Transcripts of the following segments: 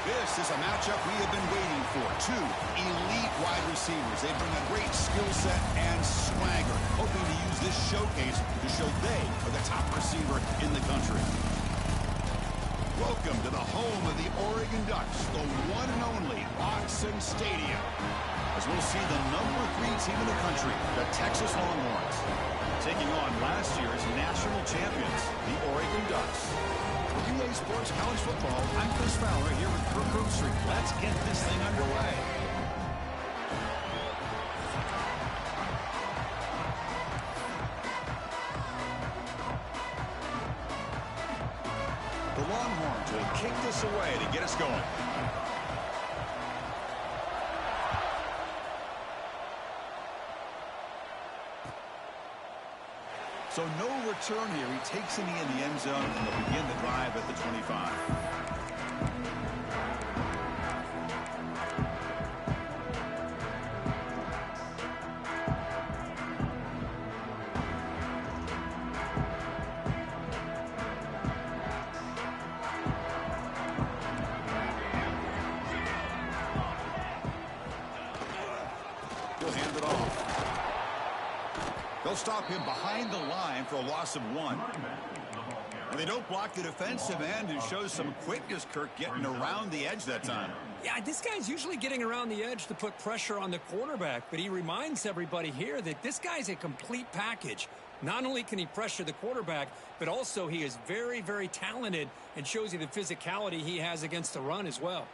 This is a matchup we have been waiting for. Two elite wide receivers. They bring a great skill set and swagger, hoping to use this showcase to show they are the top receiver in the country. Welcome to the home of the Oregon Ducks, the one and only Autzen Stadium, as we'll see the #3 team in the country, the Texas Longhorns, taking on last year's national champions, the Oregon Ducks. For UA Sports College Football, I'm Chris Fowler here with Kirk Herbstreit. Let's get this thing underway. The Longhorns will kick this away to get us going. So no return here. He takes it in the end zone and they'll begin the drive at the 25. He'll hand it off. They'll stop him behind the line for a loss of 1. And they don't block the defensive end, who shows some quickness, Kirk, getting around the edge that time. Yeah, this guy's usually getting around the edge to put pressure on the quarterback, but he reminds everybody here that this guy's a complete package. Not only can he pressure the quarterback, but also he is very, very talented and shows you the physicality he has against the run as well.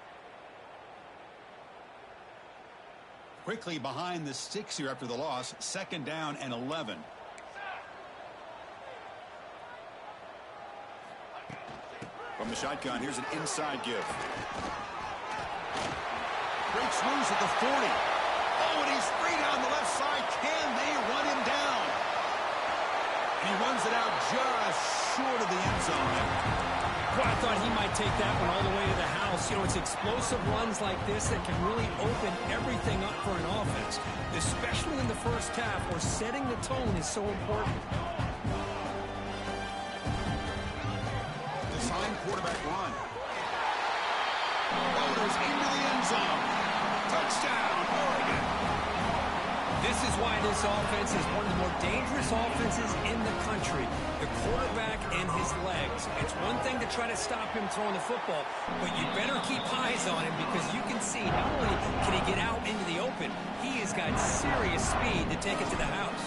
Quickly behind the sticks here after the loss. 2nd down and 11. From the shotgun, here's an inside give. Breaks loose at the 40. Oh, and he's free down the left side. Can they run him down? And he runs it out just short of the end zone there. Well, I thought he might take that one all the way to the house. You know, it's explosive runs like this that can really open everything up for an offense, especially in the first half where setting the tone is so important. Design quarterback run. Goes into the end zone. Touchdown, Oregon. This is why this offense is one of the more dangerous offenses in the country. The quarterback and his legs. It's one thing to try to stop him throwing the football, but you better keep eyes on him because you can see not only can he get out into the open, he has got serious speed to take it to the house.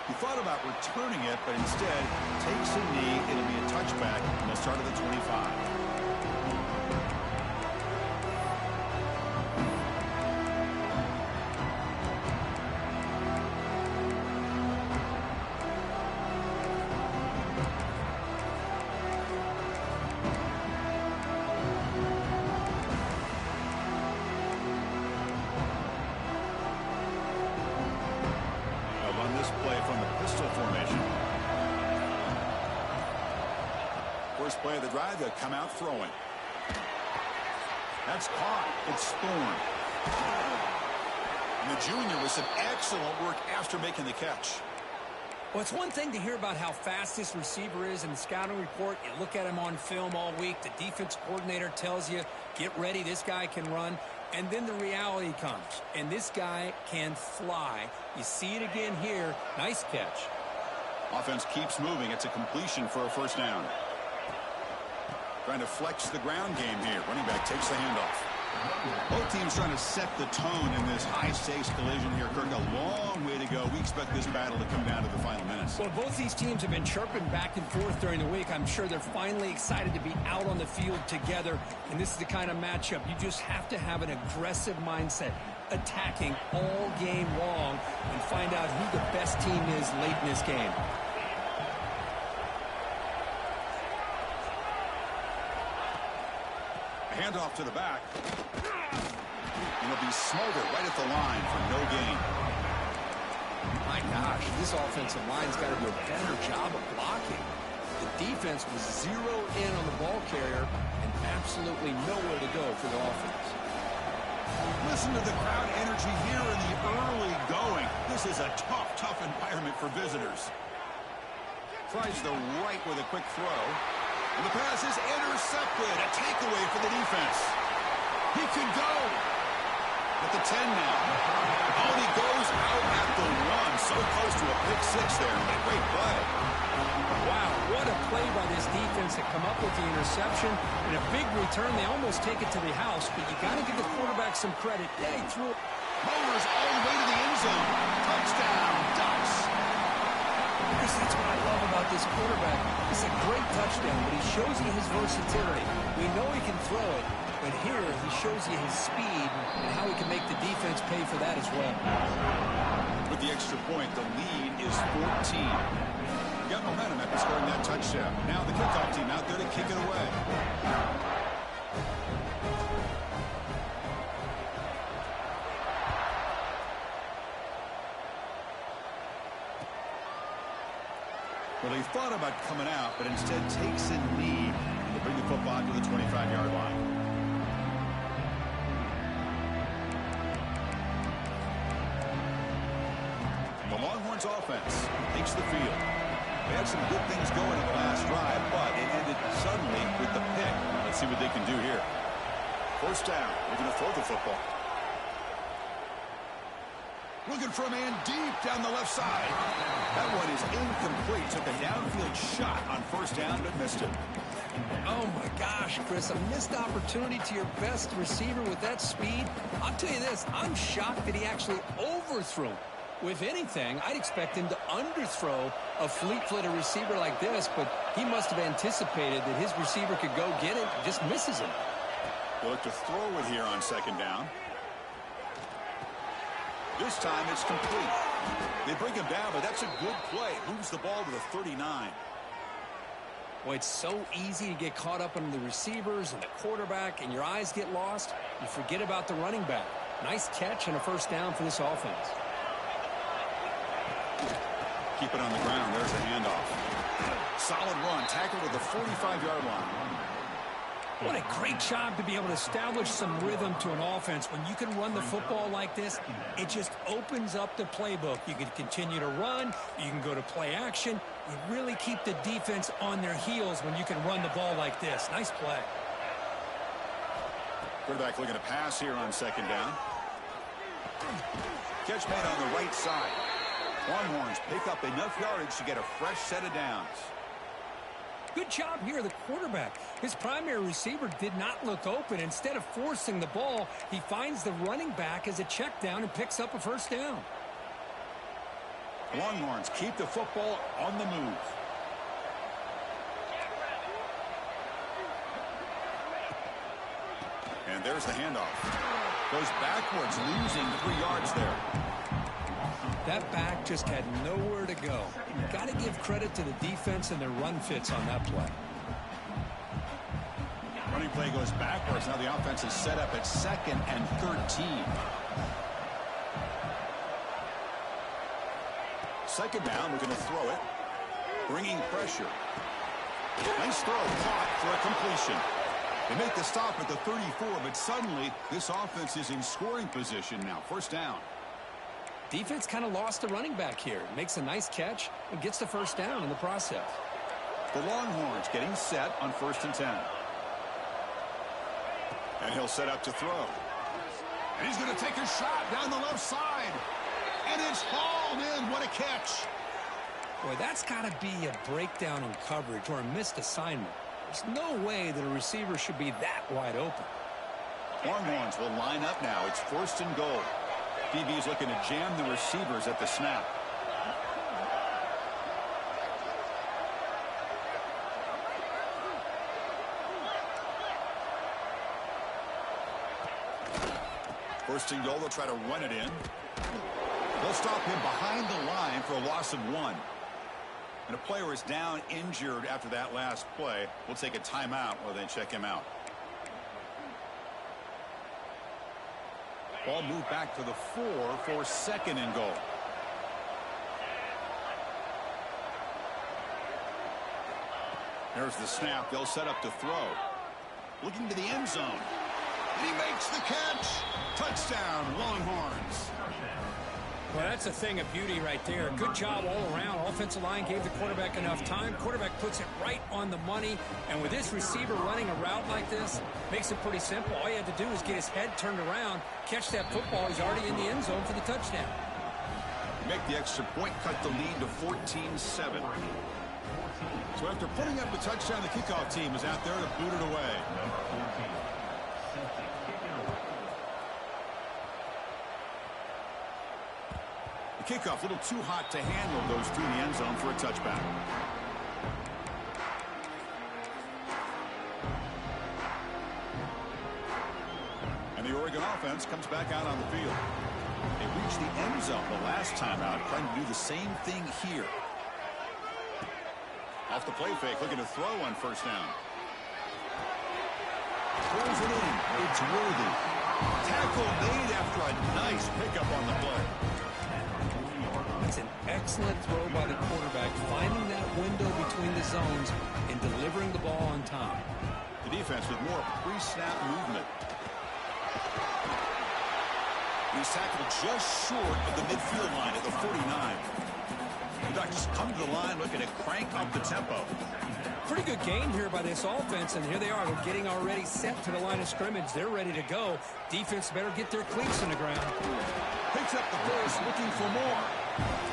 He thought about returning it, but instead takes a knee. It'll be a touchback, and they'll start at the 25. First play of the drive, they'll come out throwing. That's caught. It's Thorne. And the junior with some excellent work after making the catch. Well, it's one thing to hear about how fast this receiver is in the scouting report. You look at him on film all week. The defense coordinator tells you, get ready, this guy can run. And then the reality comes, and this guy can fly. You see it again here. Nice catch. Offense keeps moving. It's a completion for a first down. Trying to flex the ground game here. Running back takes the handoff. Both teams trying to set the tone in this high-stakes collision here. Kirk, a long way to go. We expect this battle to come down to the final minutes. Well, both these teams have been chirping back and forth during the week. I'm sure they're finally excited to be out on the field together. And this is the kind of matchup you just have to have an aggressive mindset, attacking all game long and find out who the best team is late in this game. Handoff to the back. And he'll be smothered right at the line for no gain. My gosh, this offensive line's got to do a better job of blocking. The defense was zeroed in on the ball carrier and absolutely nowhere to go for the offense. Listen to the crowd energy here in the early going. This This is a tough environment for visitors. Tries the right with a quick throw. And the pass is intercepted. A takeaway for the defense. He could go. At the 10 now. Oh, and he goes out at the 1. So close to a pick six there. A great play. Wow, what a play by this defense to come up with the interception. And a big return. They almost take it to the house, but you got to give the quarterback some credit. Yeah, he threw it. Mowers all the way to the end zone. Touchdown, Ducks. That's what I love about this quarterback. It's a great touchdown, but he shows you his versatility. We know he can throw it, but here he shows you his speed and how he can make the defense pay for that as well. With the extra point, the lead is 14. Got momentum after scoring that touchdown. Now the kickoff team out there to kick it away. Well, he thought about coming out, but instead takes a knee to bring the football to the 25-yard line. The Longhorns offense takes the field. They had some good things going in the last drive, but it ended suddenly with the pick. Let's see what they can do here. First down. They're going to throw the football. Looking for a man deep down the left side. That one is incomplete. Took a downfield shot on first down, but missed it. Oh, my gosh, Chris, a missed opportunity to your best receiver with that speed. I'll tell you this, I'm shocked that he actually overthrew. If anything, I'd expect him to underthrow a fleet-footed receiver like this, but he must have anticipated that his receiver could go get it, just misses him. They'll look to throw it here on second down. This time it's complete. They bring him down, but that's a good play. Moves the ball to the 39. Boy, it's so easy to get caught up in the receivers and the quarterback, and your eyes get lost. You forget about the running back. Nice catch and a first down for this offense. Keep it on the ground. There's a handoff. Solid run. Tackled to the 45-yard line. What a great job to be able to establish some rhythm to an offense. When you can run the football like this, it just opens up the playbook. You can continue to run. You can go to play action. You really keep the defense on their heels when you can run the ball like this. Nice play. Quarterback looking to pass here on second down. Catch made on the right side. Longhorns pick up enough yardage to get a fresh set of downs. Good job here, the quarterback. His primary receiver did not look open. Instead of forcing the ball, he finds the running back as a check down and picks up a first down. Longhorns keep the football on the move. And there's the handoff. Goes backwards, losing 3 yards there. That back just had nowhere to go. You've got to give credit to the defense and their run fits on that play. Running play goes backwards. Now the offense is set up at 2nd and 13. Second down, we're going to throw it. Bringing pressure. Nice throw, caught for a completion. They make the stop at the 34, but suddenly this offense is in scoring position now. First down. Defense kind of lost the running back here. Makes a nice catch and gets the first down in the process. The Longhorns getting set on 1st and 10. And he'll set up to throw. And he's going to take a shot down the left side. And it's hauled in. What a catch. Boy, that's got to be a breakdown in coverage or a missed assignment. There's no way that a receiver should be that wide open. Longhorns will line up now. It's 1st and goal. DB's looking to jam the receivers at the snap. First and goal, they'll try to run it in. They'll stop him behind the line for a loss of 1. And a player is down injured after that last play. We'll take a timeout while they check him out. Ball moved back to the 4 for 2nd and goal. There's the snap. They'll set up to throw. Looking to the end zone. And he makes the catch. Touchdown, Longhorns. Well, that's a thing of beauty right there. Good job all around. Offensive line gave the quarterback enough time. Quarterback puts it right on the money. And with this receiver running a route like this, makes it pretty simple. All you had to do is get his head turned around, catch that football. He's already in the end zone for the touchdown. Make the extra point, cut the lead to 14-7. So after putting up the touchdown, the kickoff team is out there to boot it away. The kickoff a little too hot to handle, goes through the end zone for a touchback. And the Oregon offense comes back out on the field. They reached the end zone the last time out, trying to do the same thing here. Off the play fake, looking to throw on first down. Throws it in. It's Worthy. Tackle made after a nice pickup on the play. That's an excellent throw by the quarterback, finding that window between the zones and delivering the ball on time. The defense with more pre-snap movement. He's tackled just short of the midfield line at the 49. The Ducks come to the line looking to crank up the tempo. Pretty good game here by this offense, and here they are. They're getting already set to the line of scrimmage. They're ready to go. Defense better get their cleats in the ground. Picks up the first, looking for more.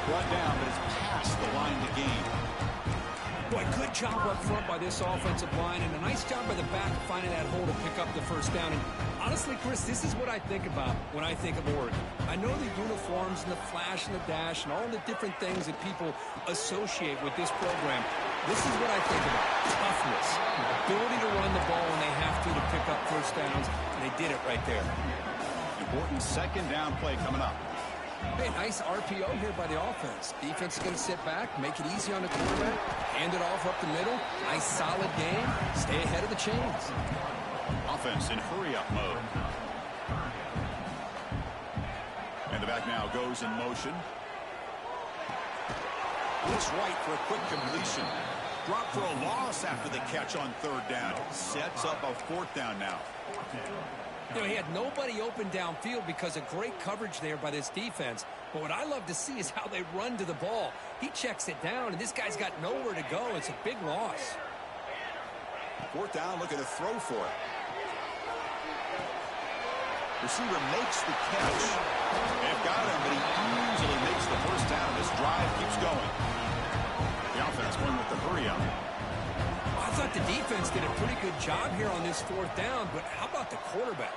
Brought down, but it's past the line to gain. Boy, good job up front by this offensive line, and a nice job by the back finding that hole to pick up the first down. And honestly, Chris, this is what I think about when I think of Oregon. I know the uniforms and the flash and the dash and all the different things that people associate with this program. This is what I think about. Toughness, ability to run the ball when they have to pick up first downs, and they did it right there. Important second down play coming up. Hey, nice RPO here by the offense. Defense is going to sit back, make it easy on the quarterback, hand it off up the middle. Nice solid game. Stay ahead of the chains. Offense in hurry-up mode. And the back now goes in motion. Looks right for a quick completion. Drop for a loss after the catch on third down. Sets up a fourth down now. You know, he had nobody open downfield because of great coverage there by this defense. But what I love to see is how they run to the ball. He checks it down, and this guy's got nowhere to go. It's a big loss. Fourth down, looking to throw for it. Receiver makes the catch. They've got him, but he easily makes the first down. This drive keeps going. The offense going with the hurry-up. I thought the defense did a pretty good job here on this fourth down, but how about the quarterback?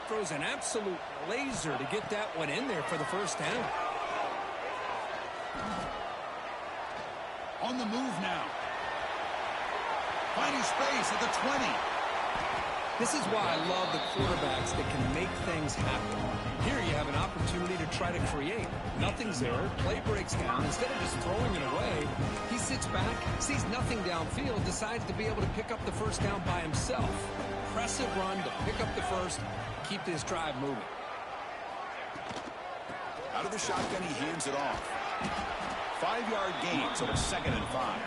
Throws an absolute laser to get that one in there for the first down. On the move now. Finding space at the 20. This is why I love the quarterbacks that can make things happen. Here you have an opportunity to try to create. Nothing's there. Play breaks down. Instead of just throwing it away, he sits back, sees nothing downfield, decides to be able to pick up the first down by himself. Impressive run to pick up the first, keep this drive moving. Out of the shotgun, he hands it off. 5-yard gain, so it's 2nd and 5.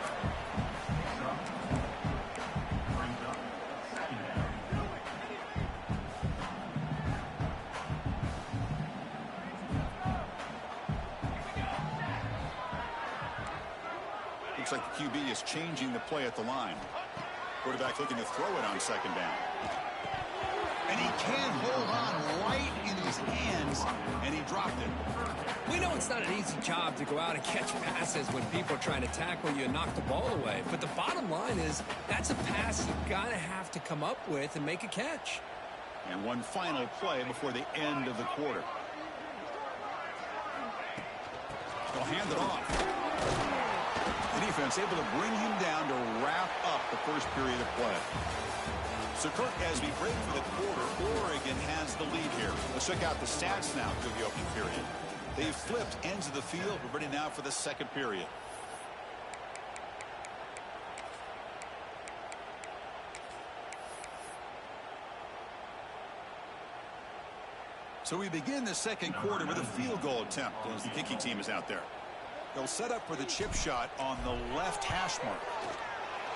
Looks like the QB is changing the play at the line. Quarterback looking to throw it on second down. And he can't hold on right in his hands, and he dropped it. We know it's not an easy job to go out and catch passes when people are trying to tackle you and knock the ball away. But the bottom line is that's a pass you've got to have to come up with and make a catch. And one final play before the end of the quarter. They'll hand it off. The defense able to bring him down to wrap up the first period of play. So, Kirk, as we break for the quarter, Oregon has the lead here. Let's check out the stats now through the opening period. They've flipped ends of the field. We're ready now for the second period. So we begin the second quarter with a field goal attempt as the kicking team is out there. They'll set up for the chip shot on the left hash mark.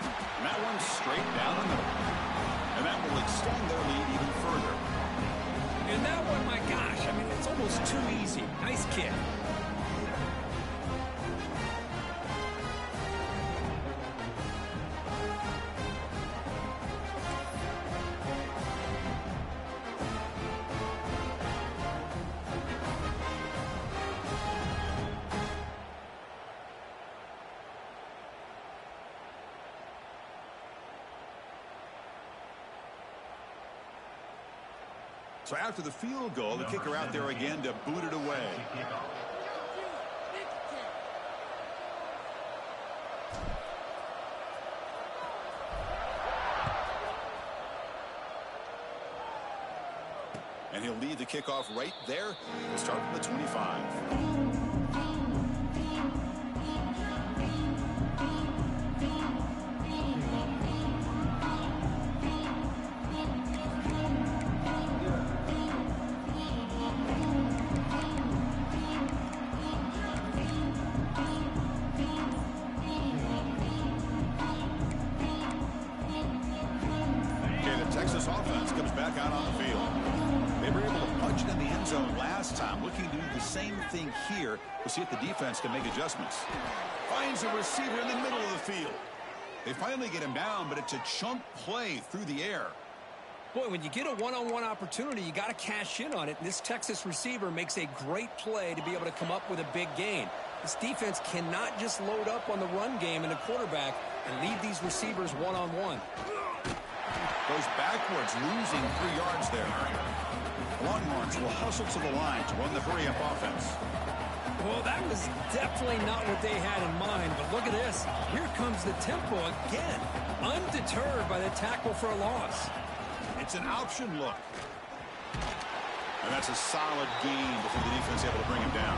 And that one's straight down the middle. And that will extend their lead even further. And that one, my gosh, I mean, it's almost too easy. Nice kick. So after the field goal, the kicker out there again to boot it away. And he'll lead the kickoff right there. We'll start from the 25. Texas offense comes back out on the field. They were able to punch it in the end zone last time. Looking to do the same thing here. We'll see if the defense can make adjustments. Finds a receiver in the middle of the field. They finally get him down, but it's a chunk play through the air. Boy, when you get a one-on-one opportunity, you got to cash in on it. And this Texas receiver makes a great play to be able to come up with a big gain. This defense cannot just load up on the run game and the quarterback and leave these receivers one-on-one. Goes backwards, losing 3 yards there. Longhorns will hustle to the line to run the hurry-up offense. Well, that was definitely not what they had in mind, but look at this. Here comes the tempo again, undeterred by the tackle for a loss. It's an option look. And that's a solid gain before the defense able to bring him down.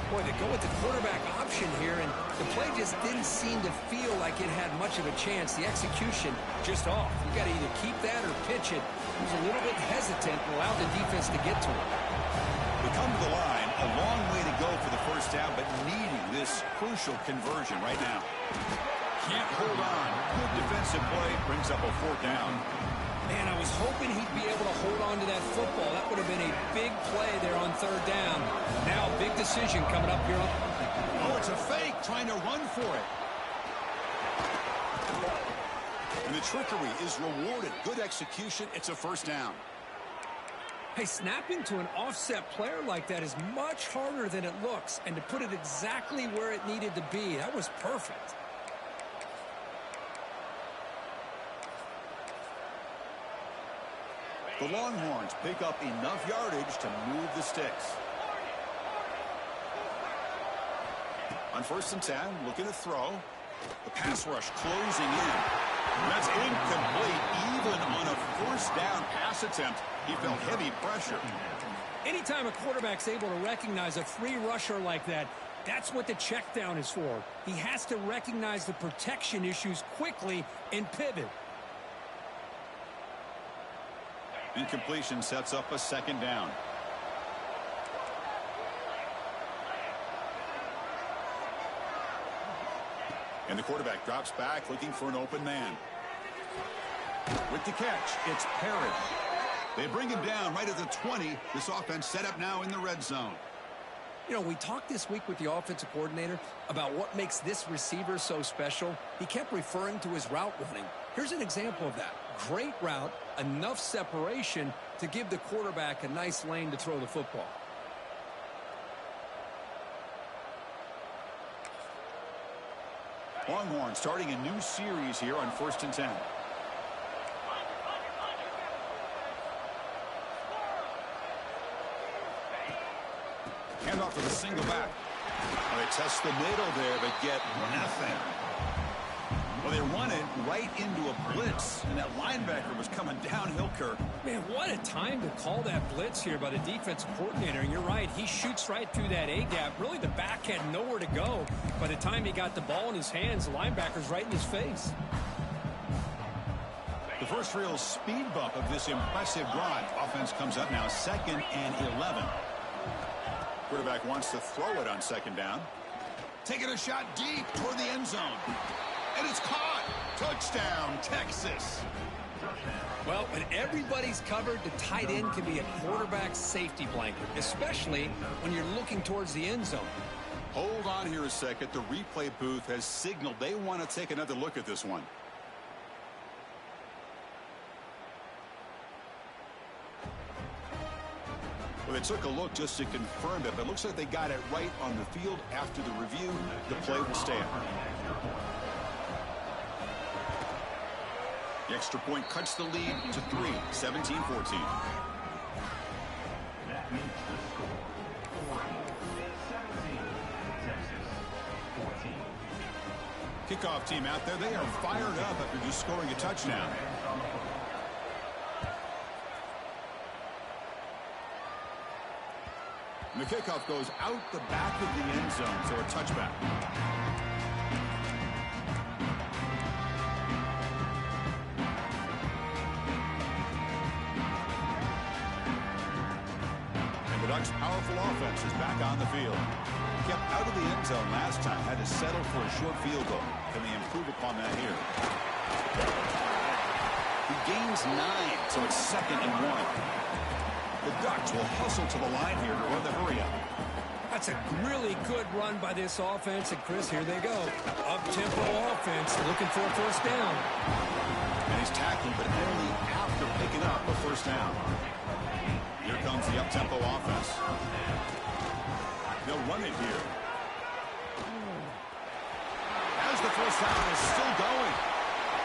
Boy, they go with the quarterback option here, and the play just didn't seem to feel like it had much of a chance. The execution just off. You got to either keep that or pitch it. He was a little bit hesitant and allowed the defense to get to him. We come to the line, a long way to go for the first down, but needing this crucial conversion right now. Can't hold on. Good defensive play, brings up a 4th down. Man, I was hoping he'd be able to hold on to that football. That would have been a big play there on 3rd down. Now, big decision coming up here. Oh, it's a fake, trying to run for it. And the trickery is rewarded. Good execution. It's a 1st down. Hey, snapping to an offset player like that is much harder than it looks. And to put it exactly where it needed to be, that was perfect. The Longhorns pick up enough yardage to move the sticks. On 1st and 10, looking to throw. The pass rush closing in. That's incomplete. Even on a 1st down pass attempt, he felt heavy pressure. Anytime a quarterback's able to recognize a free rusher like that, that's what the check down is for. He has to recognize the protection issues quickly and pivot. Incompletion sets up a 2nd down. And the quarterback drops back looking for an open man. With the catch, it's Perry. They bring him down right at the 20. This offense set up now in the red zone. You know, we talked this week with the offensive coordinator about what makes this receiver so special. He kept referring to his route running. Here's an example of that. Great route, enough separation to give the quarterback a nice lane to throw the football. Longhorn starting a new series here on 1st and 10. Hand off to the single back. Well, they test the middle there, but get nothing. Well, they run it right into a blitz, and that linebacker was coming downhill, Kirk. Man, what a time to call that blitz here by the defensive coordinator. And you're right, he shoots right through that A-gap. Really, the back had nowhere to go. By the time he got the ball in his hands, the linebacker's right in his face. The first real speed bump of this impressive drive. Offense comes up now 2nd and 11. Quarterback wants to throw it on 2nd down. Taking a shot deep toward the end zone. And it's caught. Touchdown, Texas. Well, when everybody's covered, the tight end can be a quarterback's safety blanket, especially when you're looking towards the end zone. Hold on here a second. The replay booth has signaled they want to take another look at this one. Well, they took a look just to confirm it, but it looks like they got it right on the field. After the review, the play will stand. The extra point cuts the lead to 3, 17-14. That makes the score 17, Texas 14. Kickoff team out there, they are fired up after just scoring a touchdown. And the kickoff goes out the back of the end zone, so a touchback. And the Ducks' powerful offense is back on the field. Kept out of the end zone last time, had to settle for a short field goal. Can they improve upon that here? He gains 9, so it's 2nd and 1. The Ducks will hustle to the line here to run the hurry-up. That's a really good run by this offense. And, Chris, here they go. Up-tempo offense looking for a first down. And he's tackled, but only after picking up a first down. Here comes the up-tempo offense. They'll run it here. As the first down is still going.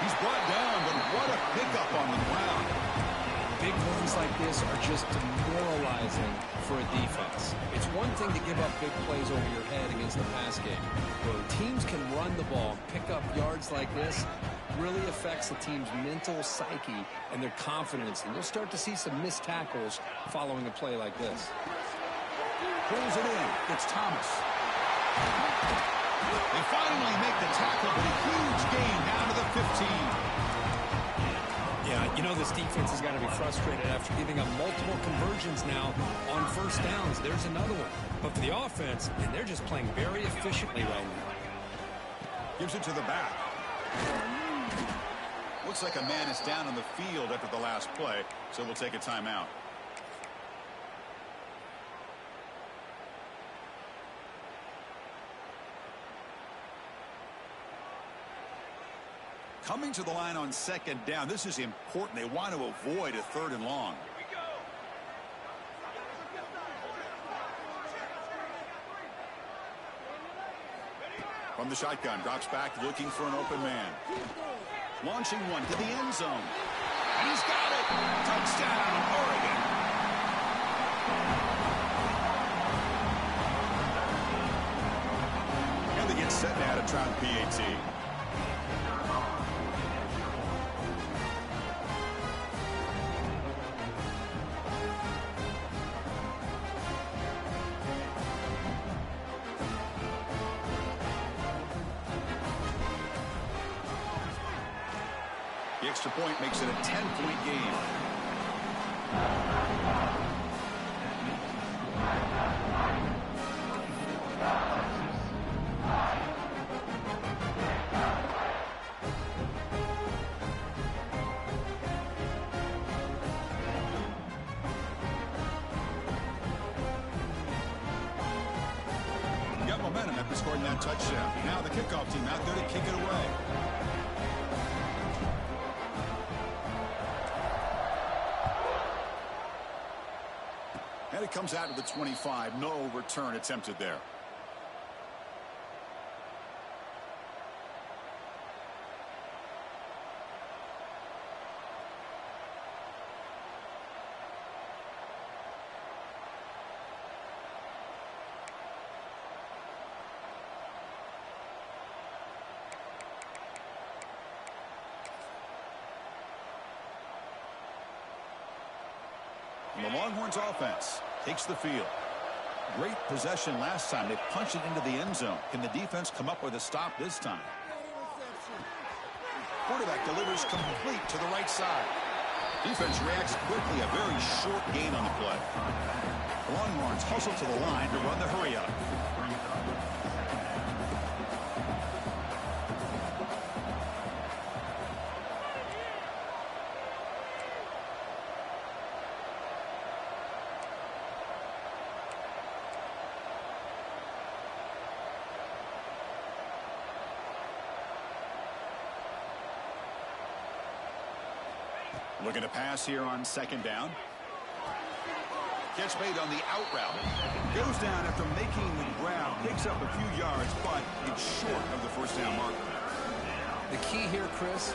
He's brought down, but what a pickup on the ground. Big runs like this are just demoralizing for a defense. It's one thing to give up big plays over your head against the pass game. But when teams can run the ball, pick up yards like this, really affects the team's mental psyche and their confidence. And you'll start to see some missed tackles following a play like this. Pulls it in. It's Thomas. They finally make the tackle, but a huge gain down to the 15. Yeah, you know this defense has got to be frustrated after giving up multiple conversions now on first downs. There's another one. But for the offense, and they're just playing very efficiently right now. Gives it to the back. Looks like a man is down on the field after the last play, so we'll take a timeout. Coming to the line on 2nd down. This is important. They want to avoid a 3rd and long. From the shotgun, drops back looking for an open man. Launching one to the end zone. And he's got it. Touchdown, Oregon. And they get set now to try the PAT. The extra point makes it a 10-point game. Got momentum after scoring that touchdown. Now the kickoff team out there to kick it away. And it comes out to the 25. No return attempted there. And the Longhorns offense takes the field. Great possession last time. They punched it into the end zone. Can the defense come up with a stop this time? Quarterback delivers complete to the right side. Defense reacts quickly. A very short gain on the play. The Longhorns hustle to the line to run the hurry-up. Looking to pass here on 2nd down. Catch made on the out route. Goes down after making the ground. Picks up a few yards, but it's short of the first down marker. The key here, Chris,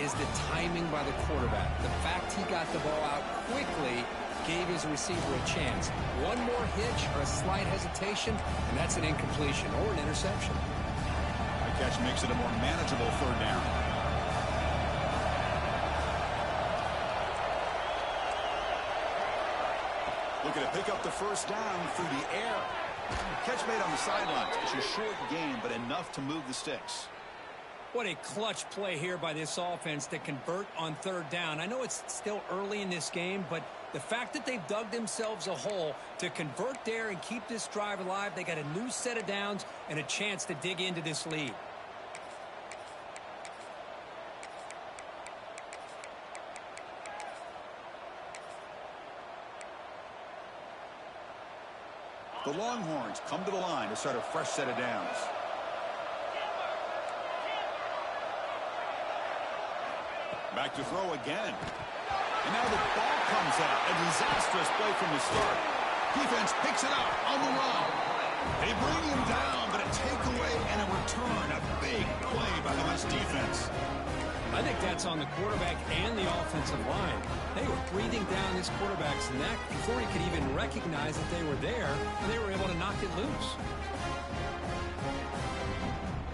is the timing by the quarterback. The fact he got the ball out quickly gave his receiver a chance. One more hitch or a slight hesitation, and that's an incompletion or an interception. That catch makes it a more manageable third down. Looking to pick up the first down through the air. Catch made on the sidelines. It's a short gain, but enough to move the sticks. What a clutch play here by this offense to convert on third down. I know it's still early in this game, but the fact that they've dug themselves a hole to convert there and keep this drive alive, they got a new set of downs and a chance to dig into this lead. The Longhorns come to the line to start a fresh set of downs. Back to throw again. And now the ball comes out. A disastrous play from the start. Defense picks it up on the run. They bring him down, but a takeaway and a return. A big play by the West defense. I think that's on the quarterback and the offensive line. They were breathing down this quarterback's neck before he could even recognize that they were there, and they were able to knock it loose.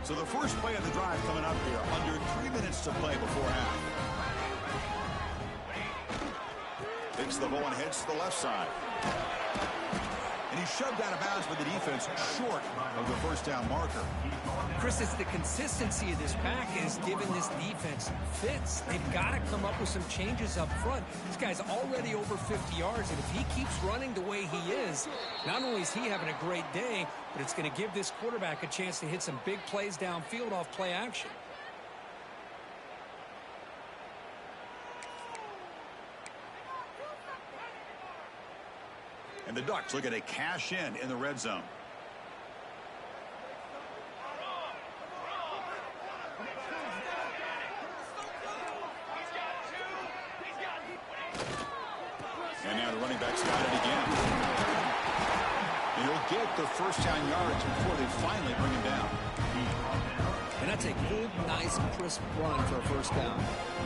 So the first play of the drive coming up here, under 3 minutes to play before half. Picks the ball and heads to the left side. And he's shoved out of bounds with the defense short of the first down marker. Chris, it's the consistency of this package given this defense fits. They've got to come up with some changes up front. This guy's already over 50 yards, and if he keeps running the way he is, not only is he having a great day, but it's going to give this quarterback a chance to hit some big plays downfield off play action. And the Ducks looking to cash in the red zone. And now the running back's got it again. And he'll get the first down yards before they finally bring him down. And that's a good, nice, crisp run for a first down.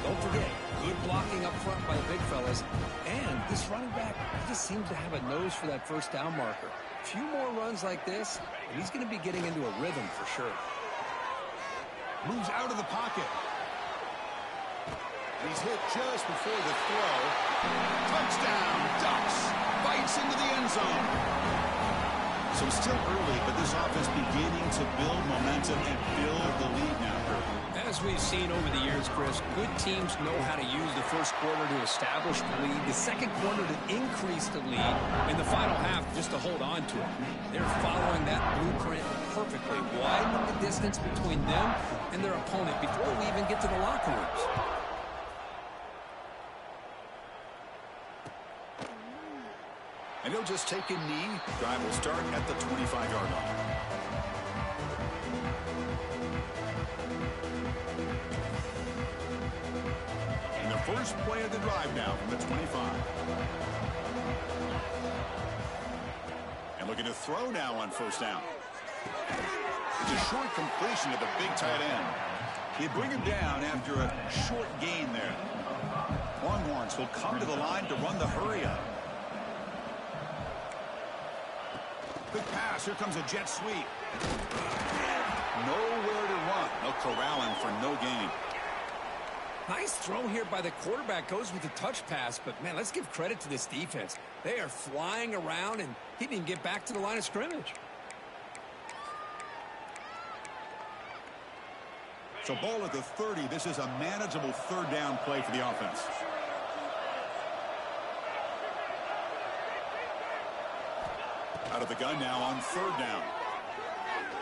Don't forget, good blocking up front by the big fellas. And this running back just seems to have a nose for that first down marker. A few more runs like this, and he's going to be getting into a rhythm for sure. Moves out of the pocket. He's hit just before the throw. Touchdown, Ducks. Bites into the end zone. So still early, but this offense beginning to build momentum and build the lead now. As we've seen over the years, Chris, good teams know how to use the first quarter to establish the lead, the second quarter to increase the lead, and the final half just to hold on to it. They're following that blueprint perfectly, widening the distance between them and their opponent before we even get to the locker rooms. And he'll just take a knee. Drive will start at the 25-yard line. And the first play of the drive now from the 25. And looking to throw now on first down. It's a short completion to the big tight end. They bring him down after a short gain there. Longhorns will come to the line to run the hurry up. Good pass. Here comes a jet sweep. Nowhere to run. No corralling for no gain. Nice throw here by the quarterback. Goes with the touch pass. But, man, let's give credit to this defense. They are flying around, and he didn't even get back to the line of scrimmage. So ball at the 30. This is a manageable third down play for the offense. Out of the gun now on third down.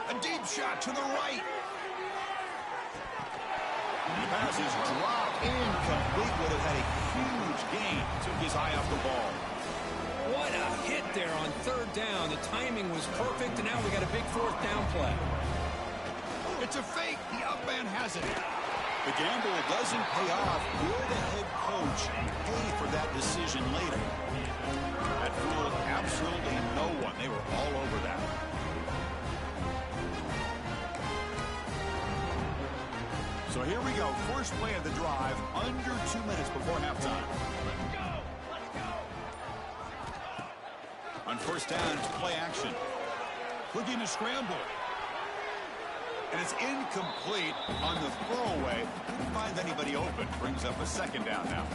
A deep shot to the right. The pass is dropped incomplete. Would have had a huge gain. Took his eye off the ball. What a hit there on third down. The timing was perfect, and now we got a big fourth down play. It's a fake. The up man has it. The gamble doesn't pay off. Will the head coach pay for that decision later? That fooled absolutely no one. They were all over that. So here we go. First play of the drive, under 2 minutes before halftime. On first down, it's play action. Looking to scramble. And it's incomplete on the throwaway. Couldn't find anybody open. Brings up a second down now.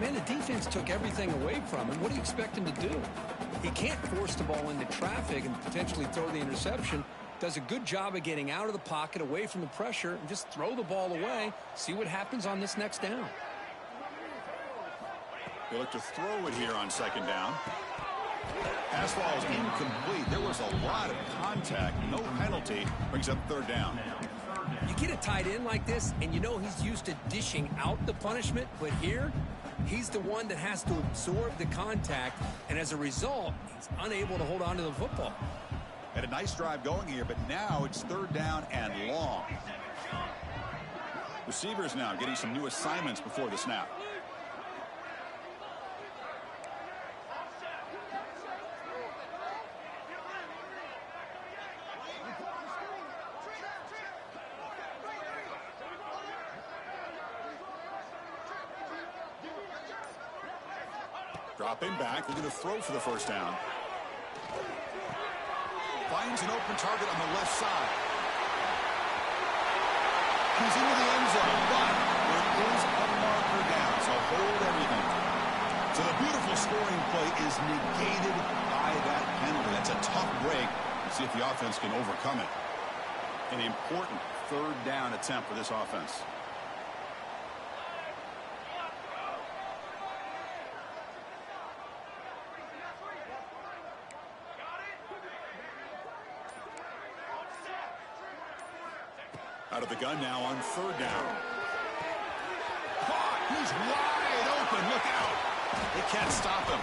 Man, the defense took everything away from him. What do you expect him to do? He can't force the ball into traffic and potentially throw the interception. Does a good job of getting out of the pocket, away from the pressure, and just throw the ball away. See what happens on this next down. They look to throw it here on second down. Pass ball is incomplete. There was a lot of contact. No penalty. Brings up third down. You get a tight end like this, and you know he's used to dishing out the punishment, but here, he's the one that has to absorb the contact, and as a result, he's unable to hold on to the football. Had a nice drive going here, but now it's third down and long. Receivers now getting some new assignments before the snap. Dropping back, looking to throw for the first down. Finds an open target on the left side. He's into the end zone, but there is a marker down, so hold everything. So the beautiful scoring play is negated by that penalty. That's a tough break. Let's see if the offense can overcome it. An important third down attempt for this offense. Out of the gun now on third down. Caught! He's wide open. Look out. They can't stop him.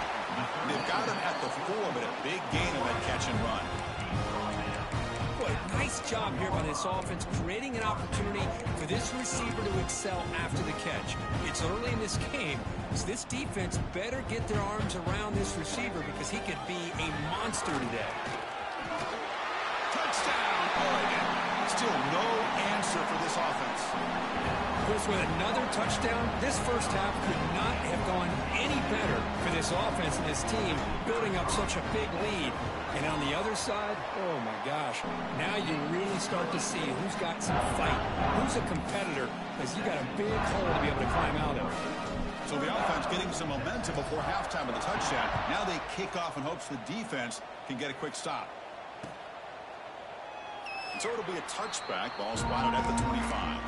They've got him at the 4, but a big gain on that catch and run. Boy, nice job here by this offense, creating an opportunity for this receiver to excel after the catch. It's early in this game, so this defense better get their arms around this receiver because he could be a monster today. Touchdown, Oregon. Still no answer for this offense. Chris, with another touchdown, this first half could not have gone any better for this offense and this team, building up such a big lead. And on the other side, oh my gosh, now you really start to see who's got some fight, who's a competitor, because you got a big hole to be able to climb out of. So the offense getting some momentum before halftime with the touchdown. Now they kick off in hopes the defense can get a quick stop. So it'll be a touchback. Ball spotted at the 25.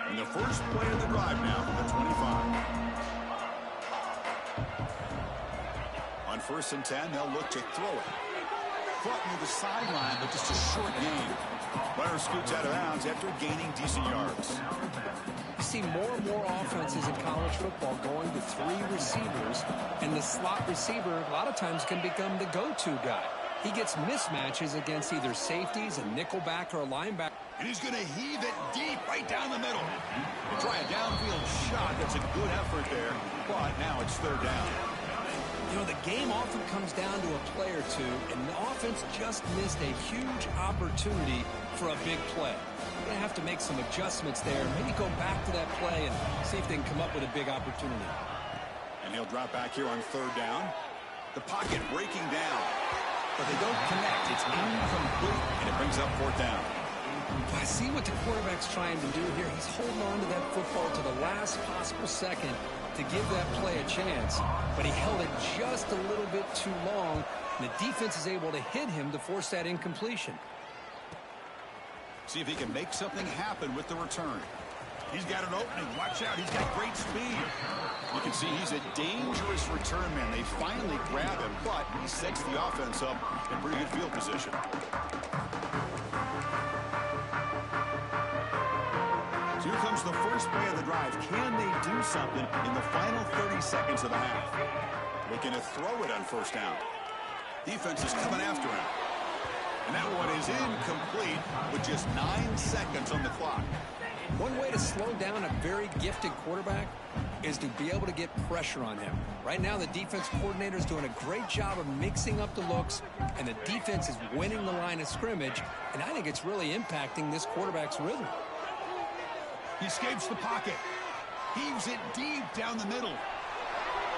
And the first play of the drive now from the 25. On first and 10, they'll look to throw it. Caught near the sideline, but just a short gain. Runner scoots out of bounds after gaining decent yards. You see more and more offenses in college football going to 3 receivers, and the slot receiver a lot of times can become the go-to guy. He gets mismatches against either safeties, a nickelback, or a linebacker. And he's going to heave it deep right down the middle. They try a downfield shot. That's a good effort there, but now it's third down. You know, the game often comes down to a play or two, and the offense just missed a huge opportunity for a big play. They're going to have to make some adjustments there, maybe go back to that play and see if they can come up with a big opportunity. And he'll drop back here on third down. The pocket breaking down, but they don't connect. It's incomplete, and it brings up fourth down. I see what the quarterback's trying to do here. He's holding on to that football to the last possible second to give that play a chance, but he held it just a little bit too long, and the defense is able to hit him to force that incompletion. See if he can make something happen with the return. He's got an opening. Watch out. He's got great speed. You can see he's a dangerous return man. They finally grab him, but he sets the offense up in pretty good field position. So here comes the first play of the drive. Can they do something in the final 30 seconds of the half? Looking to throw it on first down. Defense is coming after him. And that one is incomplete with just 9 seconds on the clock. One way to slow down a very gifted quarterback, is to be able to get pressure on him. Right now, the defense coordinator is doing a great job of mixing up the looks, and the defense is winning the line of scrimmage, and I think it's really impacting this quarterback's rhythm. He escapes the pocket. Heaves it deep down the middle.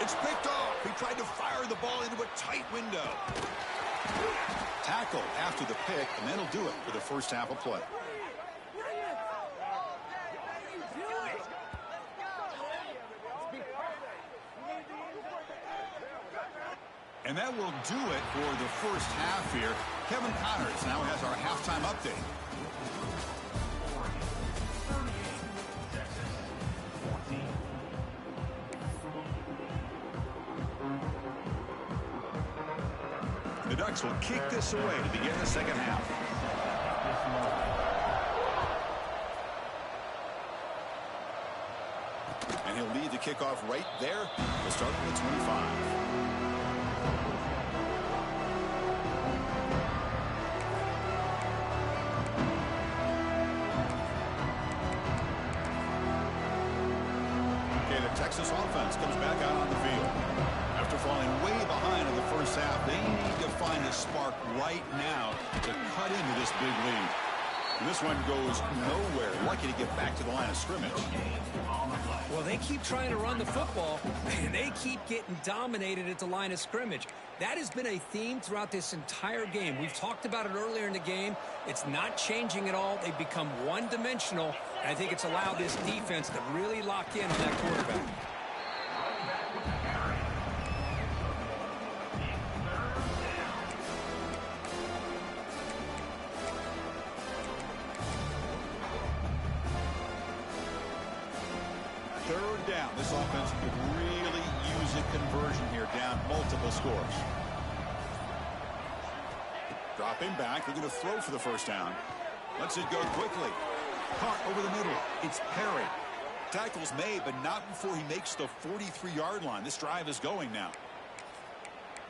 It's picked off. He tried to fire the ball into a tight window. Tackle after the pick, and that'll do it for the first half of play. And that will do it for the first half here. Kevin Connors now has our halftime update. The Ducks will kick this away to begin the second half. And he'll lead the kickoff right there. We'll start with the 25. Texas offense comes back out on the field. After falling way behind in the first half, they need to find a spark right now to cut into this big lead. And this one goes nowhere. Lucky to get back to the line of scrimmage. Well, they keep trying to run the football, and they keep getting dominated at the line of scrimmage. That has been a theme throughout this entire game. We've talked about it earlier in the game. It's not changing at all. They've become one-dimensional, and I think it's allowed this defense to really lock in on that quarterback. Third down. This offense could really use a conversion here, down multiple scores. Dropping back, they're going to throw for the first down. Lets it go quickly. Caught over the middle. It's Perry. Tackle's made, but not before he makes the 43-yard line. This drive is going now.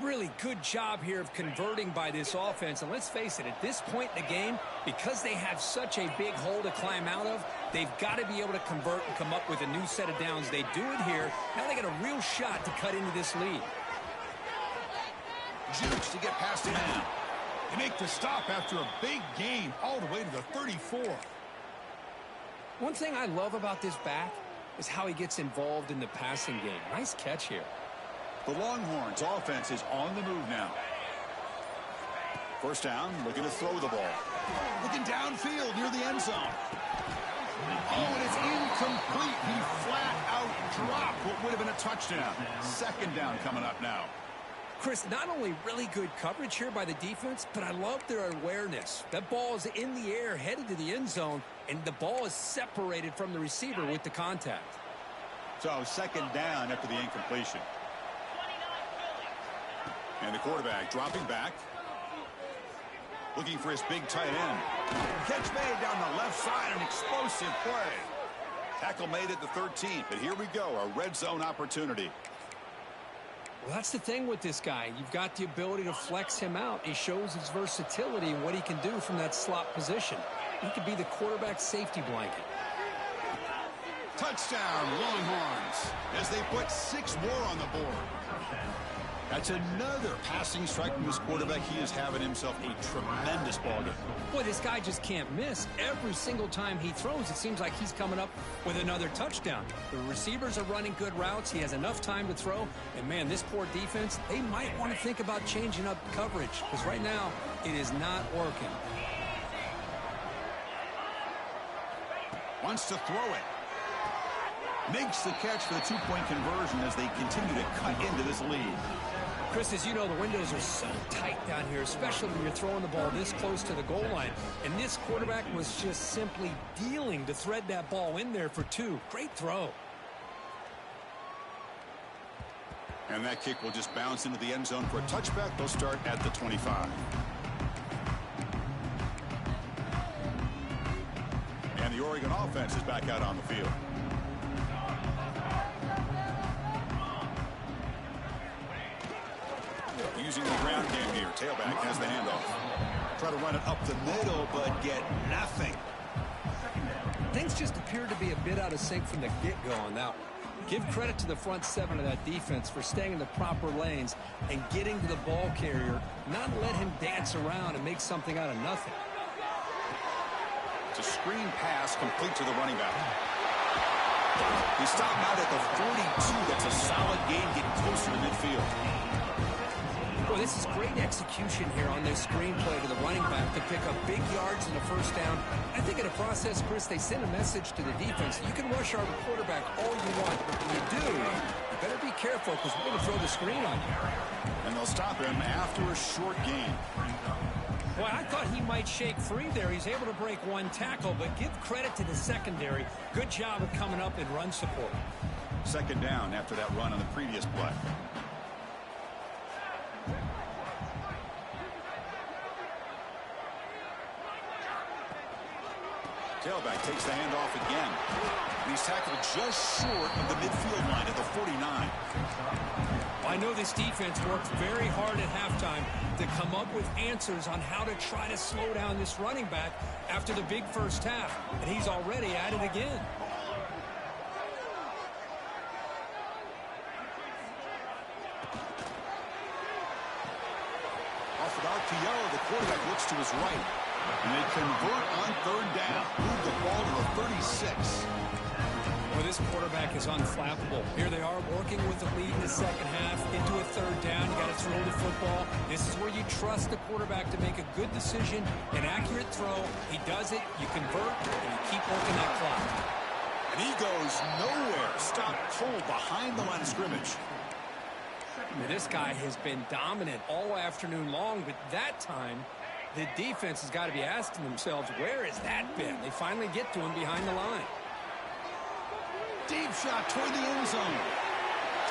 Really good job here of converting by this offense. And let's face it, at this point in the game, because they have such a big hole to climb out of, they've got to be able to convert and come up with a new set of downs. They do it here. Now they got a real shot to cut into this lead. Jukes to get past him. They make the stop after a big gain all the way to the 34. One thing I love about this back is how he gets involved in the passing game. Nice catch here. The Longhorns offense is on the move now. First down, looking to throw the ball. Looking downfield near the end zone. Oh, and it's incomplete. He flat out dropped what would have been a touchdown. Second down coming up now. Chris, not only really good coverage here by the defense, but I love their awareness. That ball is in the air, headed to the end zone, and the ball is separated from the receiver with the contact. So second down after the incompletion. And the quarterback dropping back. Looking for his big tight end. Catch made down the left side, an explosive play. Tackle made at the 13, but here we go, a red zone opportunity. Well, that's the thing with this guy. You've got the ability to flex him out. He shows his versatility and what he can do from that slot position. He could be the quarterback safety blanket. Touchdown, Longhorns, as they put 6 more on the board. That's another passing strike from this quarterback. He is having himself a tremendous ballgame. Boy, this guy just can't miss. Every single time he throws, it seems like he's coming up with another touchdown. The receivers are running good routes. He has enough time to throw. And, man, this poor defense, they might want to think about changing up coverage because right now it is not working. Wants to throw it. Makes the catch for the 2-point conversion as they continue to cut into this lead. Chris, as you know, the windows are so tight down here, especially when you're throwing the ball this close to the goal line. And this quarterback was just simply dealing to thread that ball in there for 2. Great throw. And that kick will just bounce into the end zone for a touchback. They'll start at the 25. And the Oregon offense is back out on the field. Using the ground game here. Tailback has the handoff. Try to run it up the middle, but get nothing. Things just appear to be a bit out of sync from the get-go on that one. Give credit to the front seven of that defense for staying in the proper lanes and getting to the ball carrier, not let him dance around and make something out of nothing. It's a screen pass complete to the running back. He stopped out at the 42. That's a solid gain, getting closer to midfield. Well, this is great execution here on their screenplay to the running back to pick up big yards in the first down. I think in the process, Chris, they send a message to the defense. You can rush our quarterback all you want, but when you do, you better be careful because we're going to throw the screen on you. And they'll stop him after a short gain. Well, I thought he might shake free there. He's able to break one tackle, but give credit to the secondary. Good job of coming up in run support. Second down after that run on the previous play. Tailback takes the handoff again. And he's tackled just short of the midfield line at the 49. I know this defense worked very hard at halftime to come up with answers on how to try to slow down this running back after the big first half. And he's already at it again. Off of RPO, the quarterback looks to his right. And they convert on third down. Move the ball to the 36. Well, this quarterback is unflappable. Here they are working with the lead in the second half into a third down. You got to throw the football. This is where you trust the quarterback to make a good decision, an accurate throw. He does it, you convert, and you keep working that clock. And he goes nowhere. Stop cold behind the line of scrimmage. Now, this guy has been dominant all afternoon long, but that time, the defense has got to be asking themselves, where has that been? They finally get to him behind the line. Deep shot toward the end zone.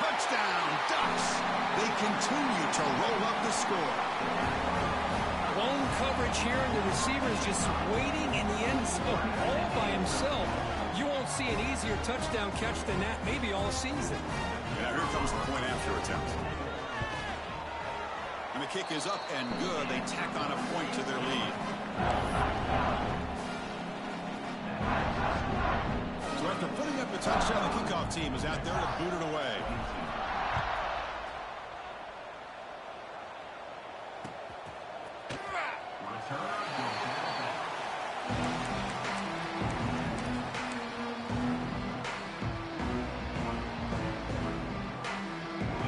Touchdown, Ducks. They continue to roll up the score. Lone coverage here, and the receiver is just waiting in the end zone all by himself. You won't see an easier touchdown catch than that maybe all season. Now here comes the point after attempt. And the kick is up and good. They tack on a point to their lead. So after putting up the touchdown, the kickoff team is out there to boot it away.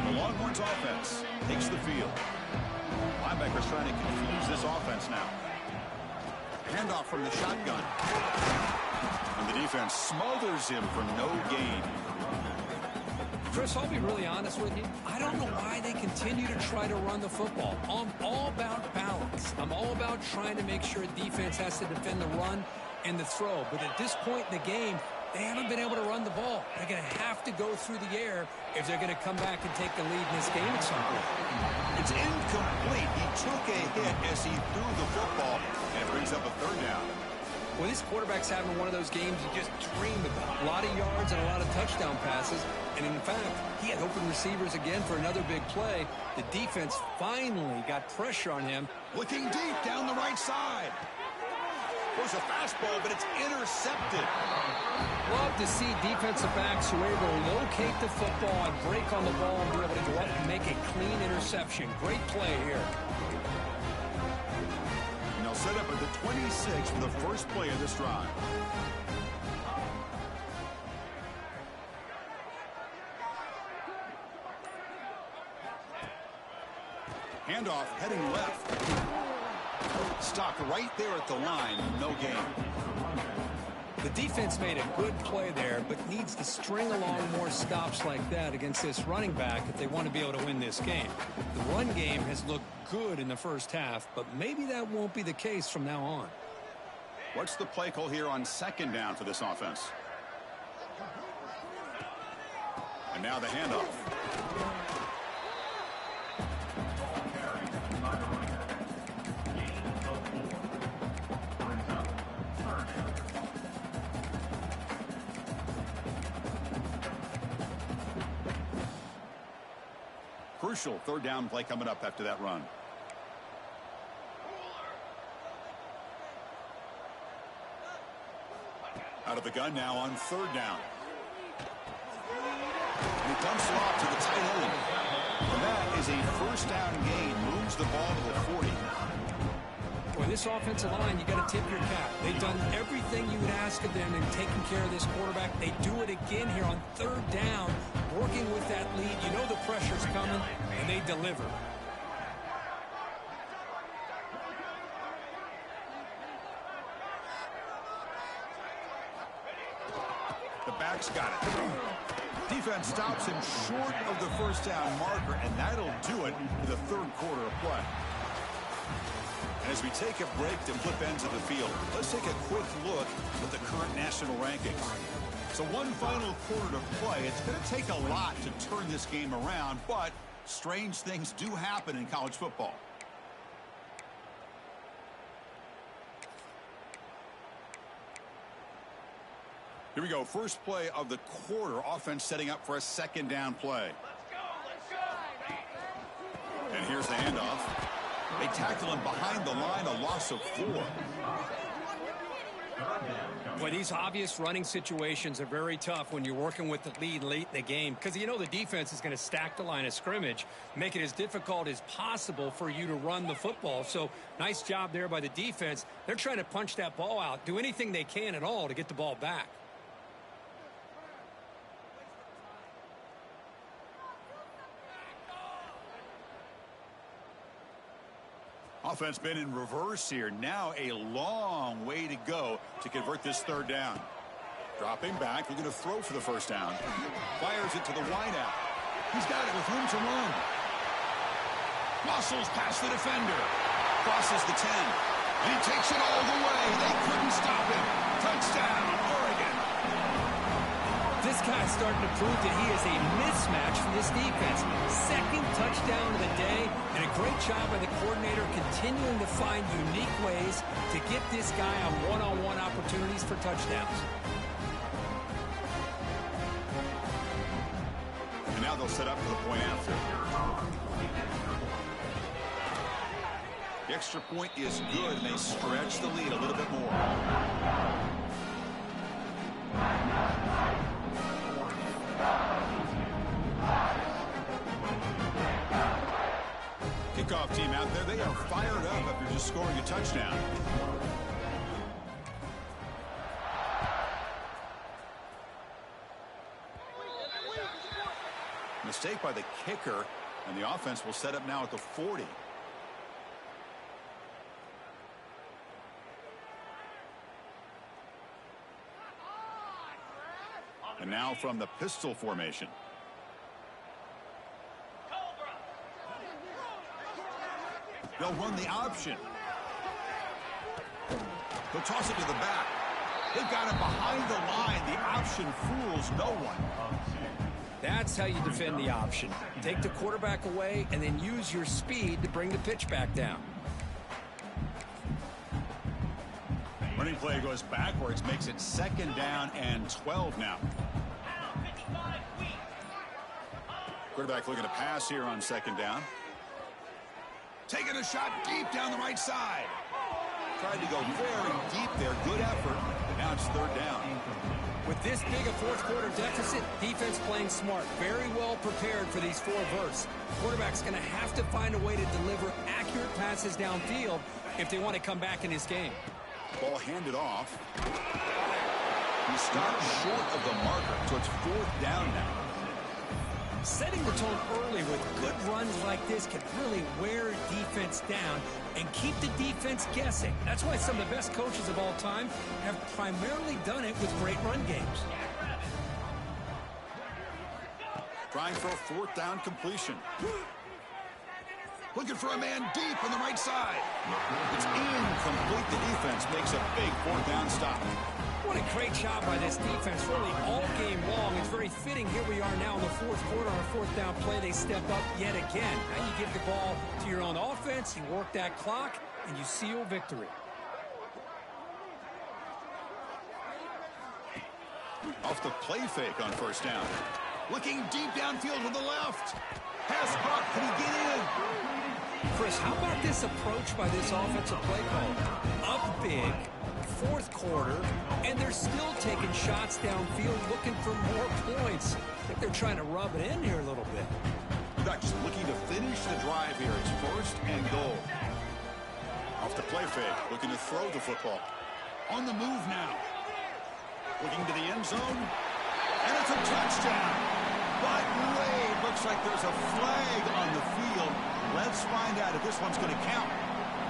The Longhorns offense takes the field. Linebackers trying to confuse this offense now. Handoff from the shotgun. And the defense smothers him for no gain. Chris, I'll be really honest with you. I don't know why they continue to try to run the football. I'm all about balance. I'm all about trying to make sure a defense has to defend the run and the throw. But at this point in the game, they haven't been able to run the ball. They're going to have to go through the air if they're going to come back and take the lead in this game at some point. It's incomplete. He took a hit as he threw the football, and it brings up a third down. Well, this quarterback's having one of those games you just dream about. A lot of yards and a lot of touchdown passes. And in fact, he had open receivers again for another big play. The defense finally got pressure on him. Looking deep down the right side. Goes a fastball, but it's intercepted. Love to see defensive backs who are able to locate the football and break on the ball and be able to go up and make a clean interception. Great play here. And they'll set up at the 26 for the first play of this drive. Handoff heading left. Stopped right there at the line. No gain. The defense made a good play there, but needs to string along more stops like that against this running back if they want to be able to win this game. The run game has looked good in the first half, but maybe that won't be the case from now on. What's the play call here on second down for this offense? And now the handoff. Crucial third down play coming up after that run. Out of the gun now on third down. first down gain moves the ball to the 40. Boy, this offensive line, you got to tip your cap. They've done everything you would ask of them in taking care of this quarterback. They do it again here on third down, working with that lead. You know the pressure's coming, and they deliver. The back's got it. Defense stops him short of the first down marker, and that'll do it for the third quarter of play. And as we take a break to flip ends of the field, let's take a quick look at the current national rankings. So one final quarter to play. It's going to take a lot to turn this game around, but strange things do happen in college football. Here we go. First play of the quarter. Offense setting up for a second down play. Let's go. And here's the handoff. They tackle him behind the line, a loss of 4. Boy, these obvious running situations are very tough when you're working with the lead late in the game, because you know the defense is going to stack the line of scrimmage, make it as difficult as possible for you to run the football. So nice job there by the defense. They're trying to punch that ball out, do anything they can at all to get the ball back. Offense been in reverse here. Now a long way to go to convert this third down. Dropping back, looking to throw for the first down. Fires it to the wideout. He's got it with room to run. Muscles past the defender. Crosses the 10. And he takes it all the way. They couldn't stop him. Touchdown, Oregon. This guy's starting to prove that he is a mismatch for this defense. Second touchdown of the day, and a great job by the coordinator continuing to find unique ways to get this guy on one-on-one opportunities for touchdowns. And now they'll set up for the point after. The extra point is good, and they stretch the lead a little bit more. Kickoff team out there, they are fired up after just scoring a touchdown. Mistake by the kicker, and the offense will set up now at the 40. And now from the pistol formation. They'll run the option. They'll toss it to the back. They've got him behind the line. The option fools no one. That's how you defend the option. Take the quarterback away and then use your speed to bring the pitch back down. Running play goes backwards, makes it second down and 12 now. Quarterback looking to pass here on second down. Taking a shot deep down the right side. Tried to go very deep there. Good effort. But now it's third down. With this big a fourth quarter deficit, defense playing smart. Very well prepared for these 4 verts. Quarterback's going to have to find a way to deliver accurate passes downfield if they want to come back in this game. Ball handed off. He stopped short of the marker, so it's fourth down now. Setting the tone early with good runs like this can really wear defense down and keep the defense guessing. That's why some of the best coaches of all time have primarily done it with great run games. Trying for a fourth down completion. Looking for a man deep on the right side. It's incomplete. The defense makes a big fourth down stop. What a great job by this defense, really all game long. It's very fitting. Here we are now in the fourth quarter on a fourth down play. They step up yet again. Now you give the ball to your own offense, you work that clock, and you seal victory. Off the play fake on first down. Looking deep downfield to the left. Pass caught. Can he get in? Chris, how about this approach by this offensive play caller? Up big, fourth quarter, and they're still taking shots downfield looking for more points. I think they're trying to rub it in here a little bit. Ducks looking to finish the drive here. It's first and goal. Off the play fake, looking to throw the football. On the move now. Looking to the end zone. And it's a touchdown. But Wade, looks like there's a flag on the field. Let's find out if this one's going to count.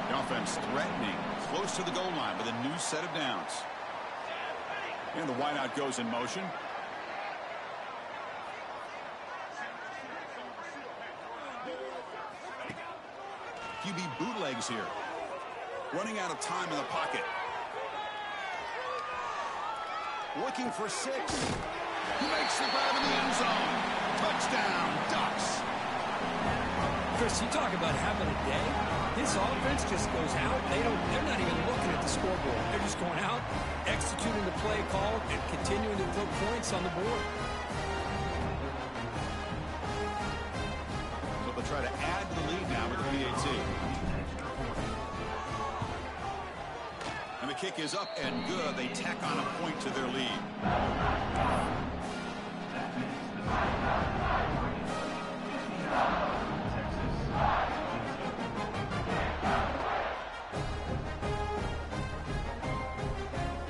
The offense threatening, close to the goal line with a new set of downs. And the wideout goes in motion. QB bootlegs here. Running out of time in the pocket. Looking for 6. He makes the grab in the end zone. Touchdown, Ducks. Chris, you talk about having a day. This offense just goes out. They're not even looking at the scoreboard. They're just going out, executing the play call, and continuing to put points on the board. So they'll try to add to the lead now with the PAT. And the kick is up and good. They tack on a point to their lead.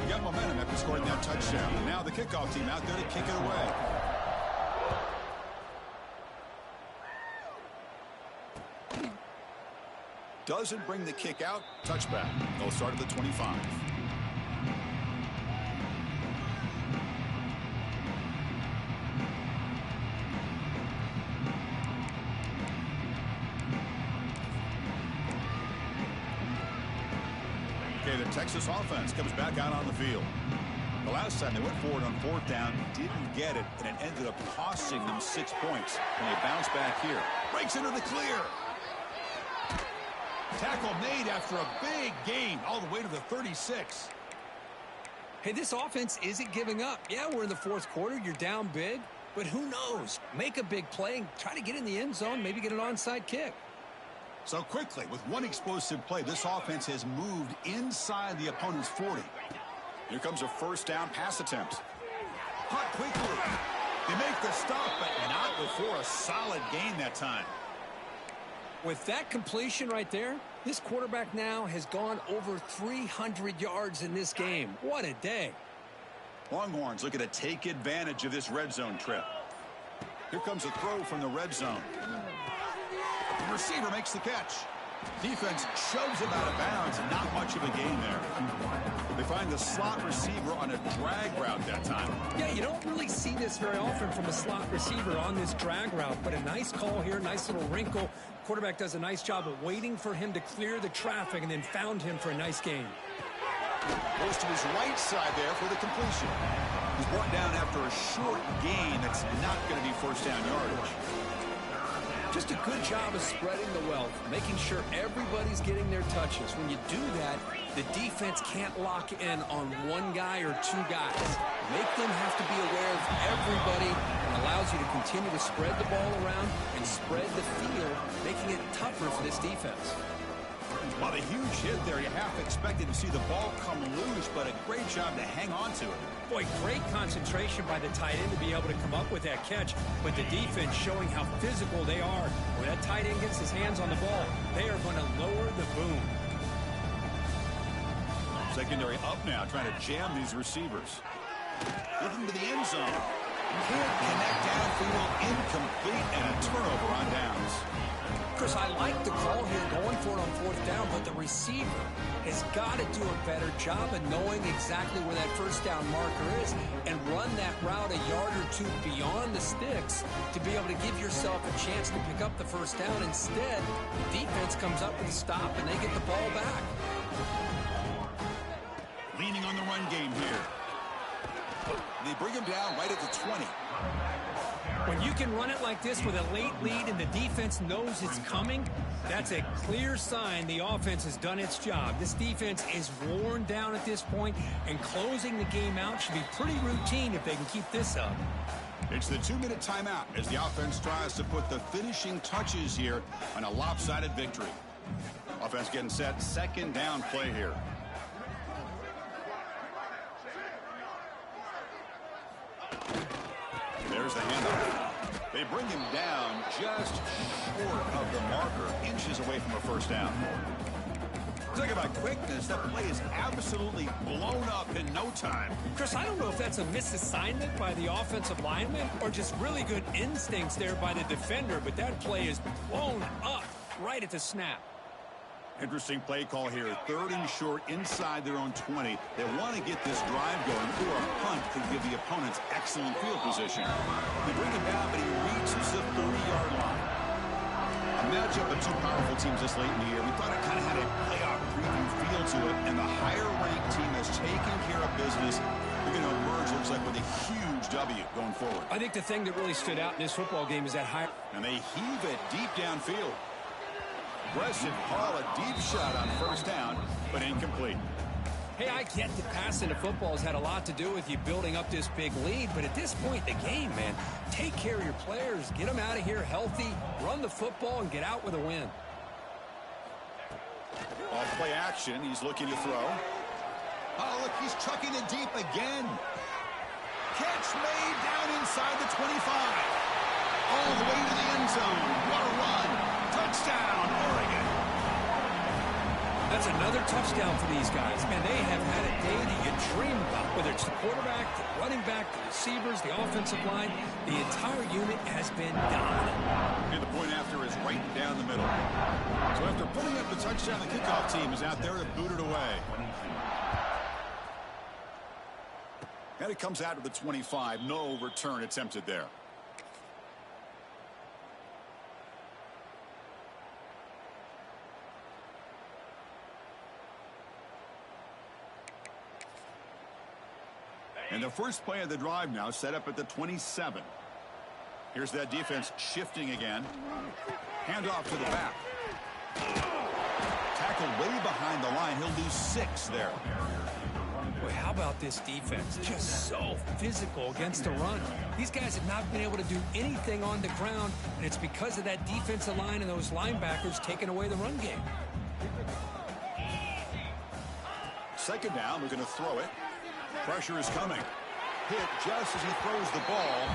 You got momentum after scoring that touchdown. Now the kickoff team out there to kick it away. Doesn't bring the kick out. Touchback. They'll start at the 25. Okay, the Texas offense comes back out on the field. The last time they went forward on 4th down, didn't get it, and it ended up costing them 6 points. And they bounce back here. Breaks into the clear. Tackle made after a big gain all the way to the 36. Hey, this offense isn't giving up. Yeah, we're in the 4th quarter. You're down big. But who knows? Make a big play and try to get in the end zone, maybe get an onside kick. So quickly, with one explosive play, this offense has moved inside the opponent's 40. Here comes a 1st down pass attempt. Caught quickly. They make the stop, but not before a solid gain that time. With that completion right there, this quarterback now has gone over 300 yards in this game. What a day. Longhorns looking to take advantage of this red zone trip. Here comes a throw from the red zone. The receiver makes the catch. Defense shoves him out of bounds. Not much of a gain there. They find the slot receiver on a drag route that time. Yeah, you don't really see this very often from a slot receiver on this drag route, but a nice call here, nice little wrinkle. Quarterback does a nice job of waiting for him to clear the traffic and then found him for a nice gain. Goes to his right side there for the completion. He's brought down after a short gain that's not going to be 1st down yardage. Just a good job of spreading the wealth, making sure everybody's getting their touches. When you do that, the defense can't lock in on one guy or 2 guys. Make them have to be aware of everybody and allows you to continue to spread the ball around and spread the field, making it tougher for this defense. Well, a huge hit there. You half expected to see the ball come loose, but a great job to hang on to it. Boy, great concentration by the tight end to be able to come up with that catch, but the defense showing how physical they are. When that tight end gets his hands on the ball, they are going to lower the boom. Secondary up now, trying to jam these receivers. Looking to the end zone. Can't connect downfield, incomplete, and a turnover on downs. Chris, I like the call here going for it on 4th down, but the receiver has got to do a better job of knowing exactly where that 1st down marker is and run that route a yard or 2 beyond the sticks to be able to give yourself a chance to pick up the 1st down. Instead, the defense comes up with a stop and they get the ball back. Leaning on the run game here. They bring him down right at the 20. When you can run it like this with a late lead and the defense knows it's coming, that's a clear sign the offense has done its job. This defense is worn down at this point, and closing the game out should be pretty routine if they can keep this up. It's the 2-minute timeout as the offense tries to put the finishing touches here on a lopsided victory. Offense getting set, 2nd down play here. There's the handoff. They bring him down just short of the marker, inches away from a first down. Talk about quickness. That play is absolutely blown up in no time. Chris, I don't know if that's a misassignment by the offensive lineman or just really good instincts there by the defender, but that play is blown up right at the snap. Interesting play call here. 3rd and short inside their own 20. They want to get this drive going, or a punt could give the opponents excellent field position. They bring him down, but he reaches the 30-yard line. A matchup of 2 powerful teams this late in the year. We thought it kind of had a playoff preview feel to it, and the higher-ranked team has taken care of business. They're going to emerge, looks like, with a huge W going forward. I think the thing that really stood out in this football game is that high. And they heave it deep downfield. Aggressive call, a deep shot on first down, but incomplete. Hey, I get that passing the football has had a lot to do with you building up this big lead, but at this point in the game, man, take care of your players, get them out of here healthy, run the football, and get out with a win. Off play action, he's looking to throw. Oh, look, he's chucking it deep again. Catch made down inside the 25. All the way to the end zone. What a run. Touchdown, Oregon. That's another touchdown for these guys. Man, they have had a day that you dream about, whether it's the quarterback, the running back, the receivers, the offensive line. The entire unit has been dominant. And the point after is right down the middle. So after putting up the touchdown, the kickoff team is out there to boot it away. And it comes out of the 25. No return attempted there. And the first play of the drive now set up at the 27. Here's that defense shifting again. Handoff to the back. Tackled way behind the line. He'll lose 6 there. Boy, how about this defense? Just so physical against the run. These guys have not been able to do anything on the ground, and it's because of that defensive line and those linebackers taking away the run game. Second down, they're going to throw it. Pressure is coming. Hit just as he throws the ball.